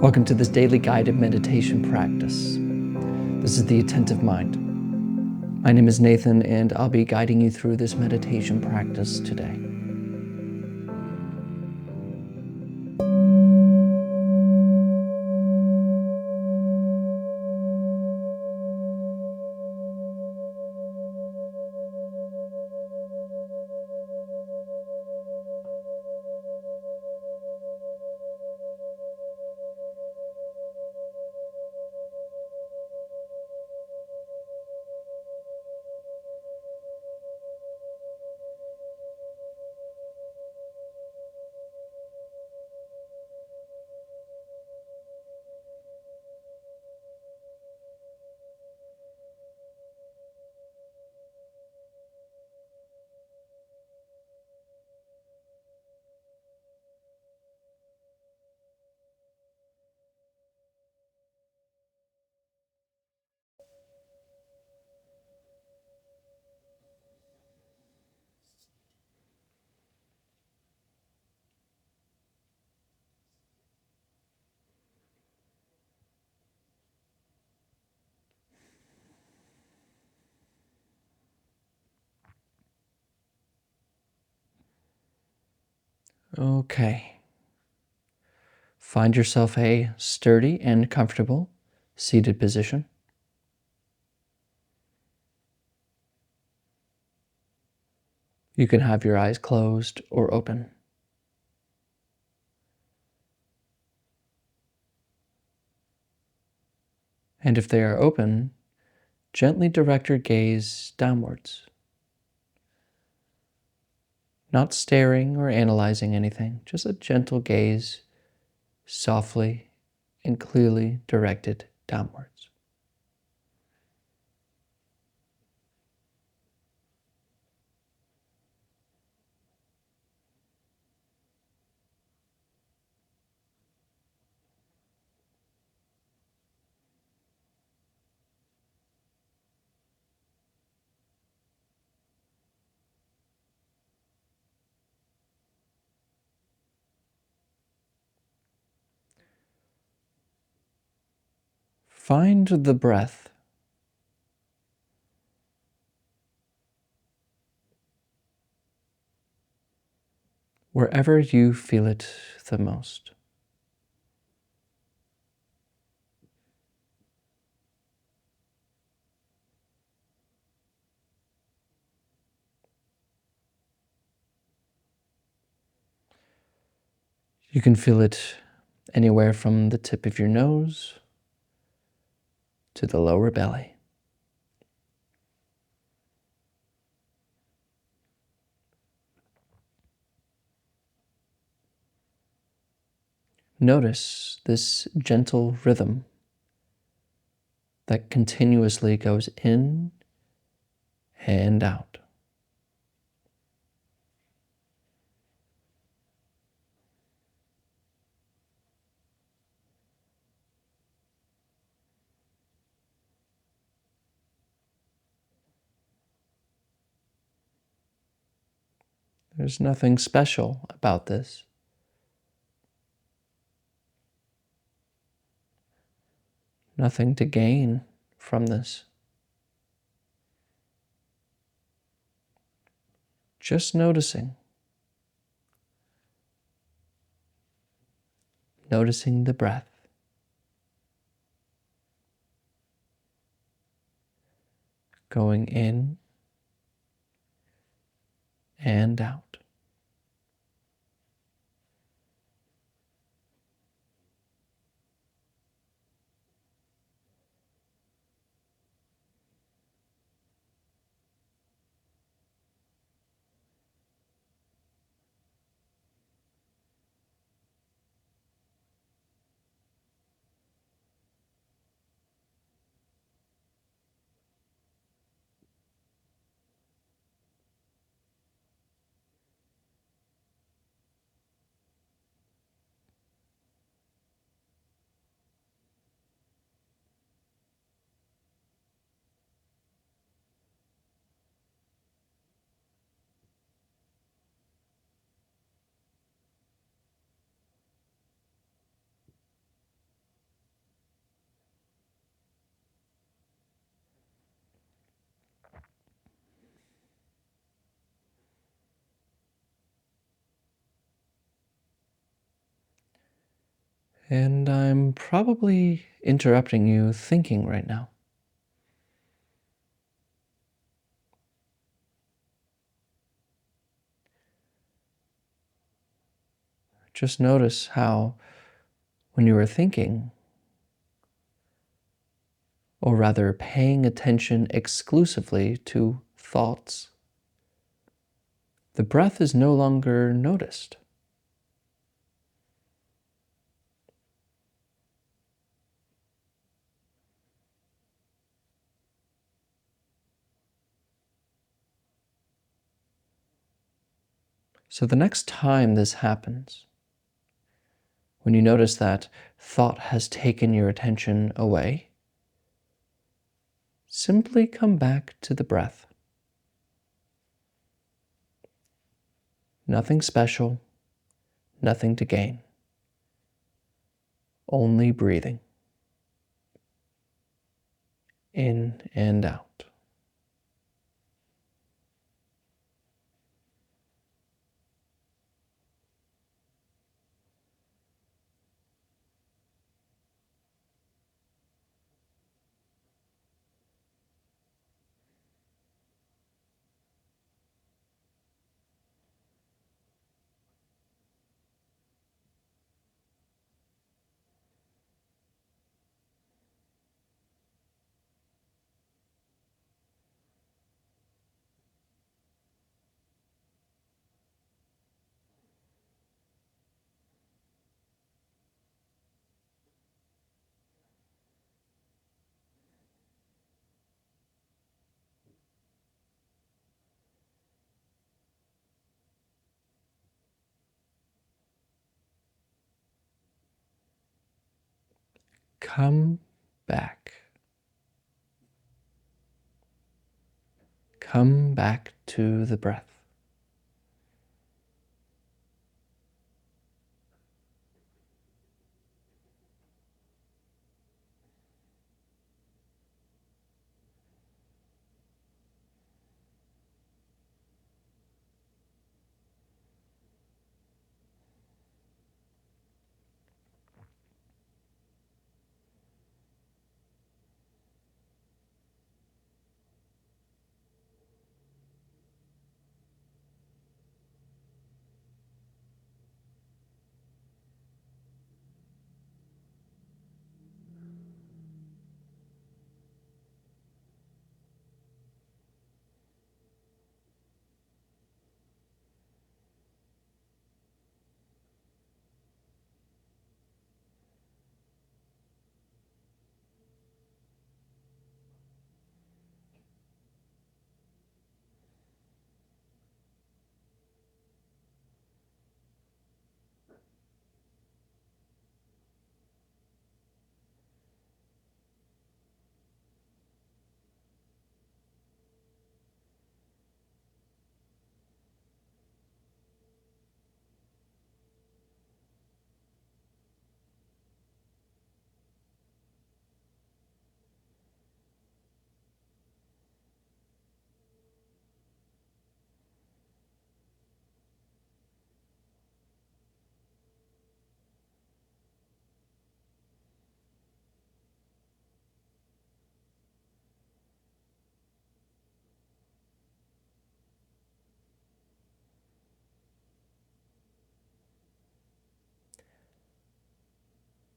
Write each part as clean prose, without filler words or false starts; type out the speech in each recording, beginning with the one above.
Welcome to this daily guided meditation practice. This is the Attentive Mind. My name is Nathan, and I'll be guiding you through this meditation practice today. Okay. Find yourself a sturdy and comfortable seated position. You can have your eyes closed or open. And if they are open, gently direct your gaze downwards. Not staring or analyzing anything, just a gentle gaze, softly and clearly directed downwards. Find the breath. Wherever you feel it the most. You can feel it anywhere from the tip of your nose to the lower belly. Notice this gentle rhythm that continuously goes in and out. There's nothing special about this. Nothing to gain from this. Just noticing. Noticing the breath. Going in and out. And I'm probably interrupting you thinking right now. Just notice how, when you are thinking, or rather paying attention exclusively to thoughts, the breath is no longer noticed. So the next time this happens, when you notice that thought has taken your attention away, simply come back to the breath. Nothing special, nothing to gain, only breathing in and out. Come back. Come back to the breath.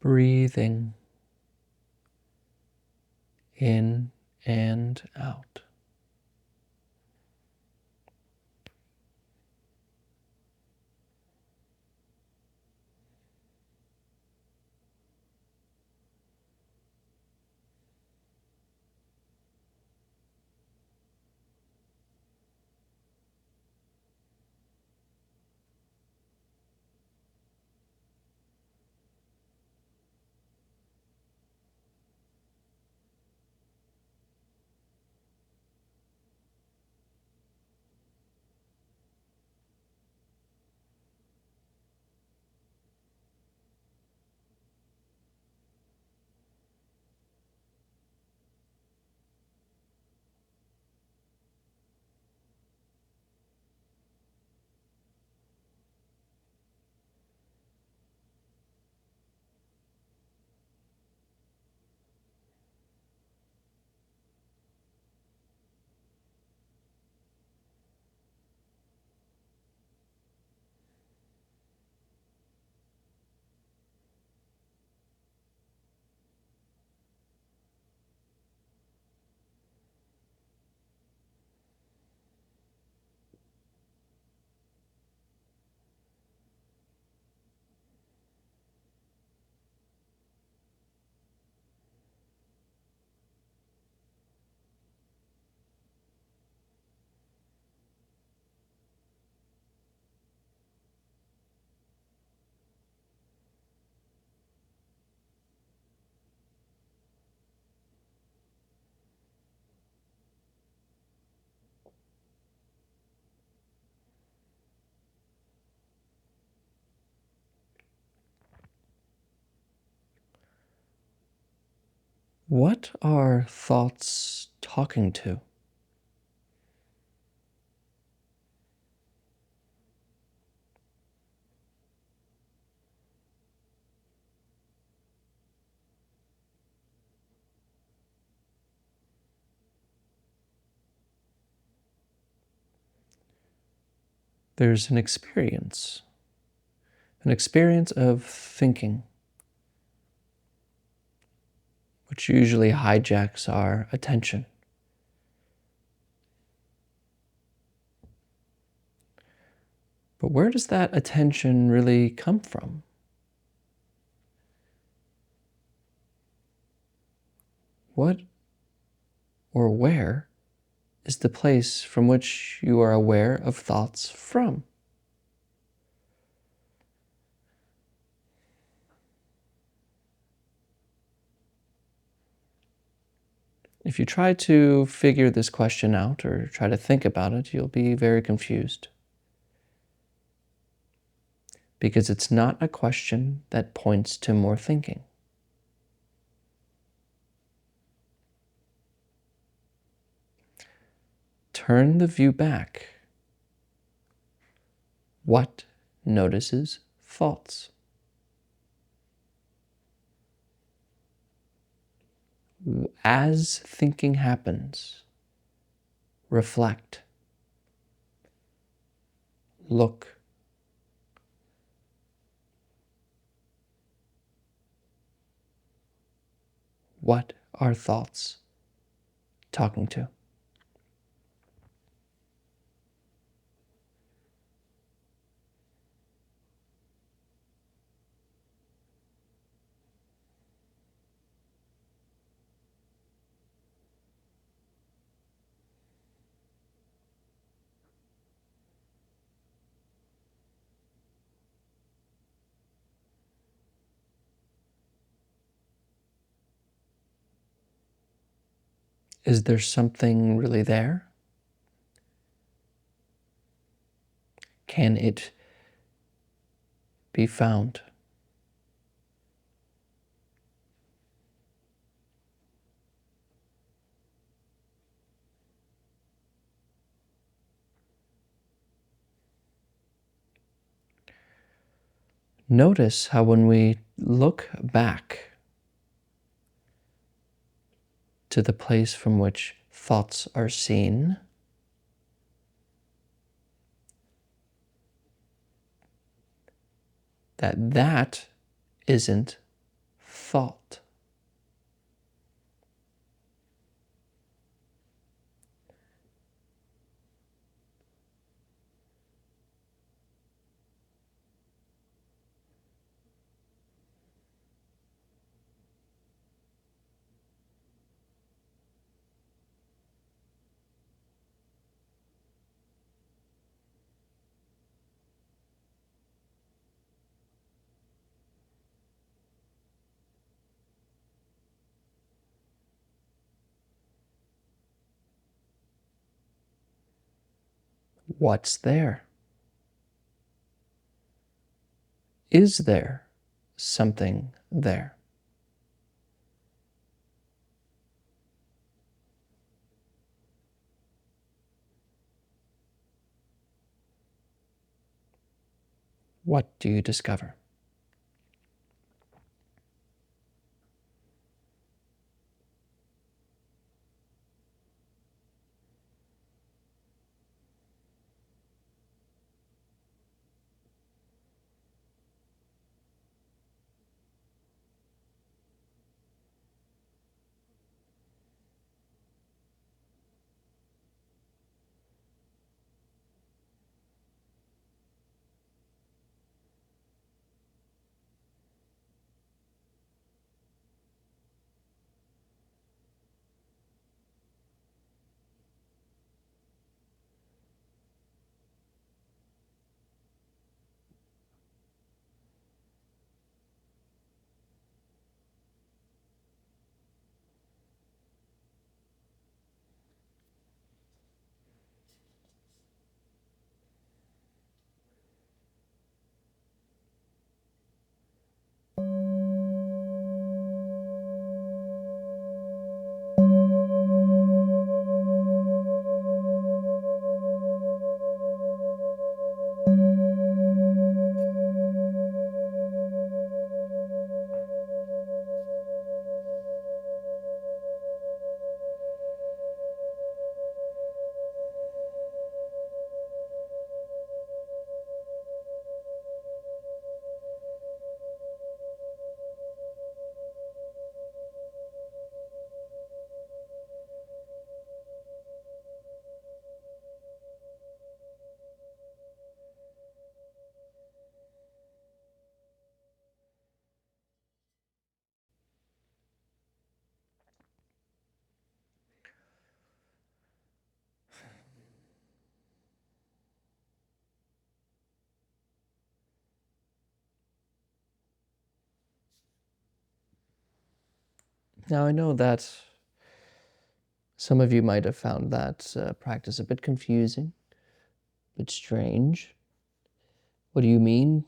Breathing in and out. What are thoughts talking to? There's an experience of thinking, which usually hijacks our attention. But where does that attention really come from? What or where is the place from which you are aware of thoughts from? If you try to figure this question out or try to think about it, you'll be very confused. Because it's not a question that points to more thinking. Turn the view back. What notices thoughts? As thinking happens, reflect, look, what are thoughts talking to? Is there something really there? Can it be found? Notice how when we look back to the place from which thoughts are seen, that isn't thought. What's there? Is there something there? What do you discover? Now, I know that some of you might have found that practice a bit confusing, a bit strange. What do you mean?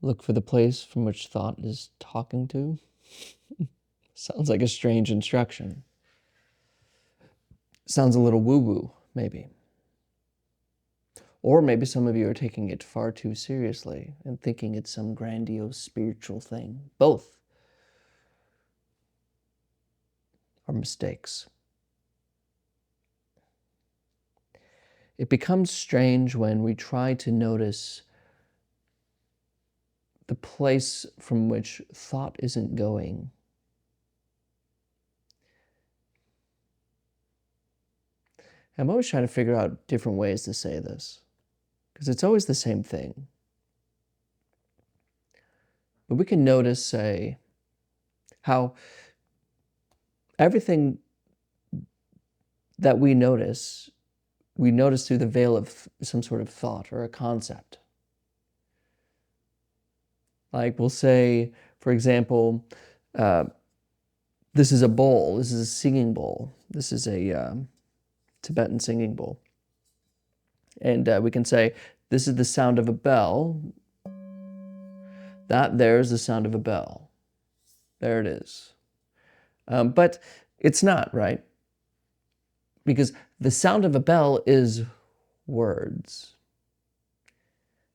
Look for the place from which thought is talking to? Sounds like a strange instruction. Sounds a little woo-woo, maybe. Or maybe some of you are taking it far too seriously and thinking it's some grandiose spiritual thing. Both are mistakes. It becomes strange when we try to notice the place from which thought isn't going. I'm always trying to figure out different ways to say this, because it's always the same thing. But we can notice, say, how everything that we notice through the veil of some sort of thought or a concept. Like we'll say, for example, this is a bowl, this is a singing bowl, this is a Tibetan singing bowl. And we can say, this is the sound of a bell, that there's the sound of a bell. There it is. But it's not, right? Because the sound of a bell is words.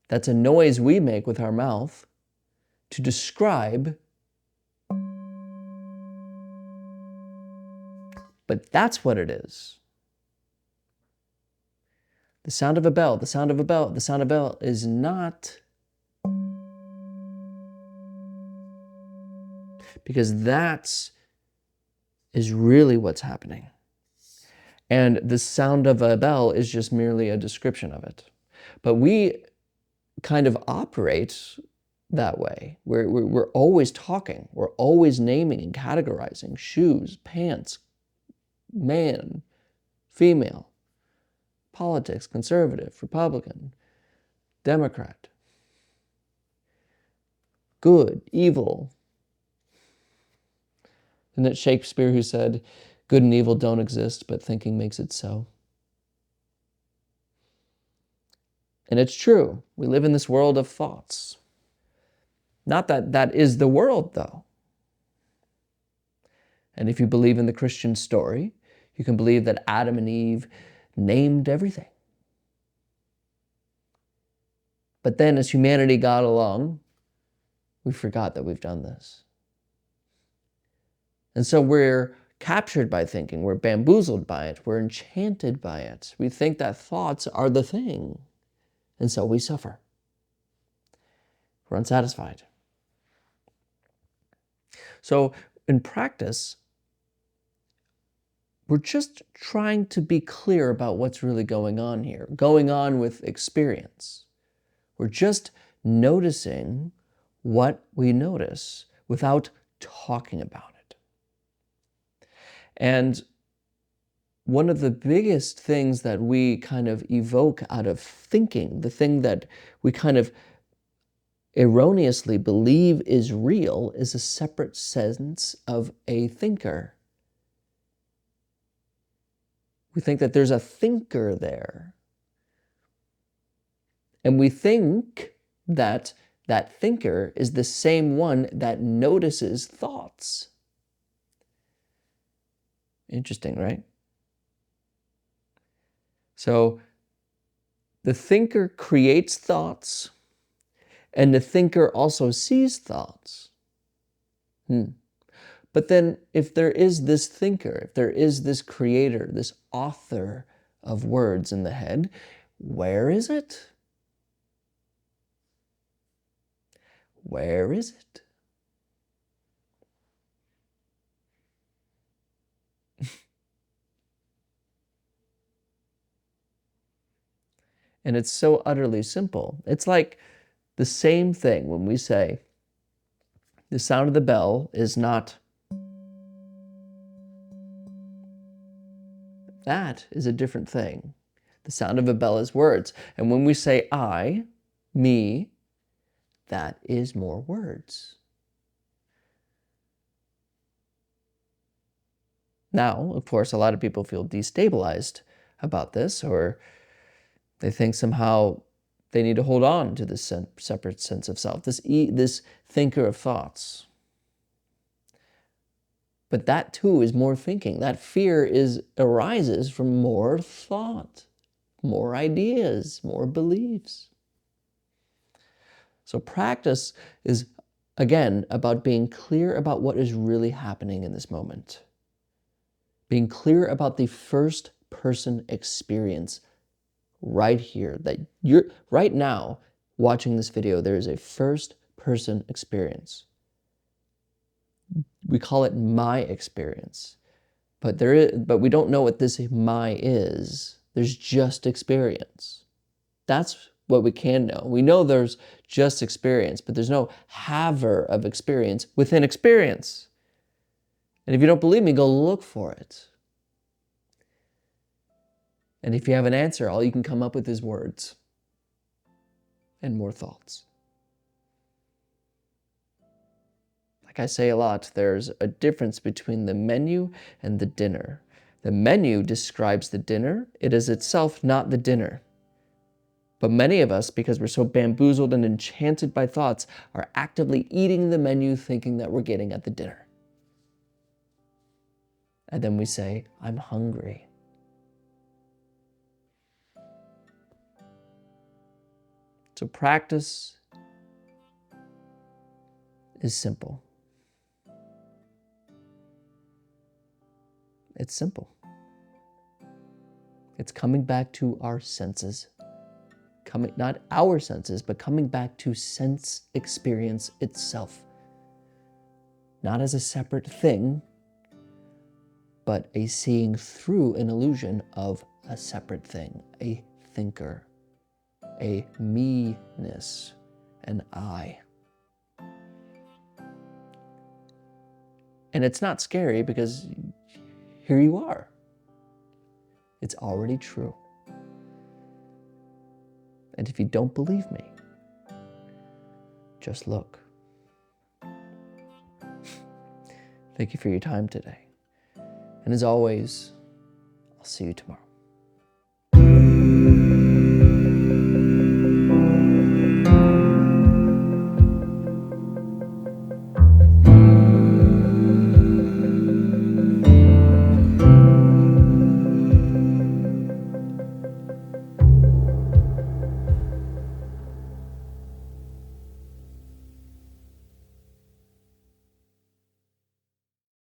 That's a noise we make with our mouth to describe, but that's what it is. The sound of a bell, the sound of a bell, the sound of a bell is not, because that is really what's happening. And the sound of a bell is just merely a description of it. But we kind of operate that way. We're always talking. We're always naming and categorizing shoes, pants, man, female, politics, conservative, Republican, Democrat, good, evil. Isn't it Shakespeare who said, good and evil don't exist, but thinking makes it so? And it's true. We live in this world of thoughts. Not that that is the world, though. And if you believe in the Christian story, you can believe that Adam and Eve named everything. But then as humanity got along, we forgot that we've done this. And so we're captured by thinking, we're bamboozled by it, we're enchanted by it. We think that thoughts are the thing. And so we suffer. We're unsatisfied. So in practice, we're just trying to be clear about what's really going on here, going on with experience. We're just noticing what we notice without talking about it. And one of the biggest things that we kind of evoke out of thinking, the thing that we kind of erroneously believe is real, is a separate sense of a thinker. We think that there's a thinker there. And we think that that thinker is the same one that notices thoughts. Interesting, right? So the thinker creates thoughts, and the thinker also sees thoughts. But then if there is this thinker, if there is this creator, this author of words in the head, where is it? Where is it? And it's so utterly simple. It's like the same thing when we say the sound of the bell is not. That is a different thing. The sound of a bell is words. And when we say I, me, that is more words. Now, of course, a lot of people feel destabilized about this, or they think somehow they need to hold on to this separate sense of self, this thinker of thoughts. But that too is more thinking. That fear arises from more thought, more ideas, more beliefs. So practice is, again, about being clear about what is really happening in this moment. Being clear about the first person experience right here, that you're right now watching this video, there is a first person experience. We call it my experience, but we don't know what this my is. There's just experience. That's what we can know. We know there's just experience, but there's no haver of experience within experience. And if you don't believe me, go look for it. And if you have an answer, all you can come up with is words and more thoughts. Like I say a lot, there's a difference between the menu and the dinner. The menu describes the dinner. It is itself not the dinner. But many of us, because we're so bamboozled and enchanted by thoughts, are actively eating the menu thinking that we're getting at the dinner. And then we say, I'm hungry. So practice is simple. It's simple. It's coming back to our senses. Not our senses, but coming back to sense experience itself. Not as a separate thing, but a seeing through an illusion of a separate thing, a thinker, a me-ness, an I. And it's not scary because here you are. It's already true. And if you don't believe me, just look. Thank you for your time today. And as always, I'll see you tomorrow.